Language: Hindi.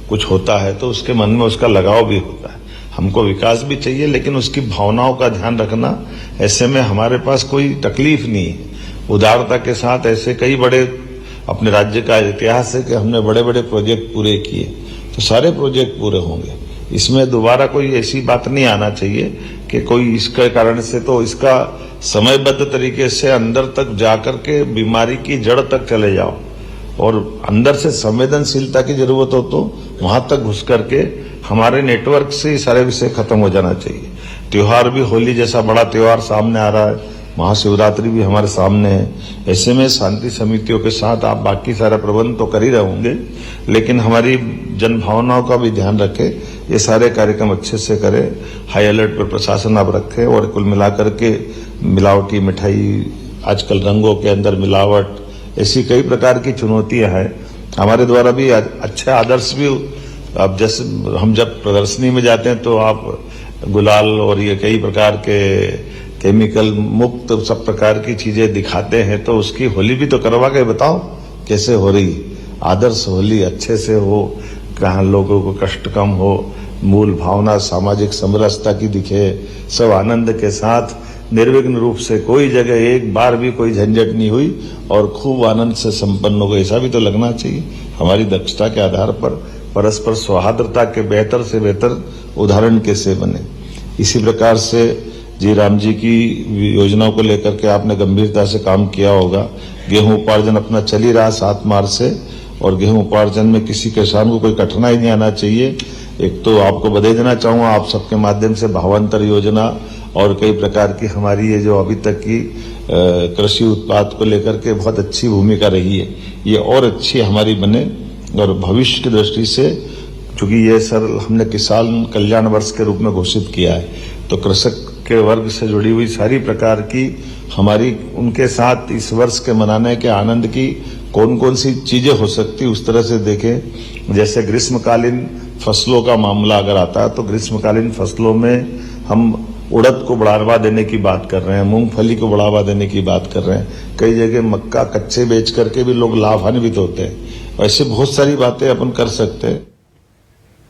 कुछ होता है तो उसके मन में उसका लगाव भी होता है। हमको विकास भी चाहिए, लेकिन उसकी भावनाओं का ध्यान रखना। ऐसे में हमारे पास कोई तकलीफ नहीं है। उदारता के साथ ऐसे कई बड़े अपने राज्य का इतिहास है कि हमने बड़े बड़े प्रोजेक्ट पूरे किए, तो सारे प्रोजेक्ट पूरे होंगे। इसमें दोबारा कोई ऐसी बात नहीं आना चाहिए कि कोई इसके कारण से, तो इसका समयबद्ध तरीके से अंदर तक जाकर के बीमारी की जड़ तक चले जाओ और अंदर से संवेदनशीलता की जरूरत हो तो वहां तक घुस करके हमारे नेटवर्क से ही सारे विषय खत्म हो जाना चाहिए। त्योहार भी, होली जैसा बड़ा त्योहार सामने आ रहा है, महाशिवरात्रि भी हमारे सामने है। ऐसे में शांति समितियों के साथ आप बाकी सारा प्रबंध तो कर ही रहे होंगे, लेकिन हमारी जन भावनाओं का भी ध्यान रखें, ये सारे कार्यक्रम अच्छे से करें। हाई अलर्ट पर प्रशासन आप रखें और कुल मिलाकर के मिलावटी मिठाई, आजकल रंगों के अंदर मिलावट, ऐसी कई प्रकार की चुनौतियां हैं। हमारे द्वारा भी अच्छे आदर्श भी, अब जैसे हम जब प्रदर्शनी में जाते हैं तो आप गुलाल और ये कई प्रकार के केमिकल मुक्त सब प्रकार की चीजें दिखाते हैं, तो उसकी होली भी तो करवा के बताओ कैसे हो रही। आदर्श होली अच्छे से हो, कहाँ लोगों को कष्ट कम हो, मूल भावना सामाजिक समरसता की दिखे, सब आनंद के साथ निर्विघ्न रूप से, कोई जगह एक बार भी कोई झंझट नहीं हुई और खूब आनंद से संपन्न हो गए, ऐसा भी तो लगना चाहिए। हमारी दक्षता के आधार पर परस्पर सौहार्दता के बेहतर से बेहतर उदाहरण कैसे बने। इसी प्रकार से जी राम जी की योजनाओं को लेकर के आपने गंभीरता से काम किया होगा। गेहूं उपार्जन अपना चल ही रहा 7 मार्च से, और गेहूं उपार्जन में किसी किसान को कोई कठिनाई नहीं आना चाहिए। एक तो आपको बधाई देना चाहूंगा, आप सबके माध्यम से भावांतर योजना और कई प्रकार की हमारी ये जो अभी तक की कृषि उत्पाद को लेकर के बहुत अच्छी भूमिका रही है, ये और अच्छी हमारी बने। और भविष्य की दृष्टि से, चूंकि ये सर हमने किसान कल्याण वर्ष के रूप में घोषित किया है, तो कृषक के वर्ग से जुड़ी हुई सारी प्रकार की हमारी उनके साथ इस वर्ष के मनाने के आनंद की कौन कौन सी चीजें हो सकती, उस तरह से देखें। जैसे ग्रीष्मकालीन फसलों का मामला अगर आता है, तो ग्रीष्मकालीन फसलों में हम उड़द को बढ़ावा देने की बात कर रहे हैं, मूंगफली को बढ़ावा देने की बात कर रहे हैं। कई जगह मक्का कच्चे बेच करके भी लोग लाभान्वित होते हैं। ऐसे बहुत सारी बातें अपन कर सकते हैं।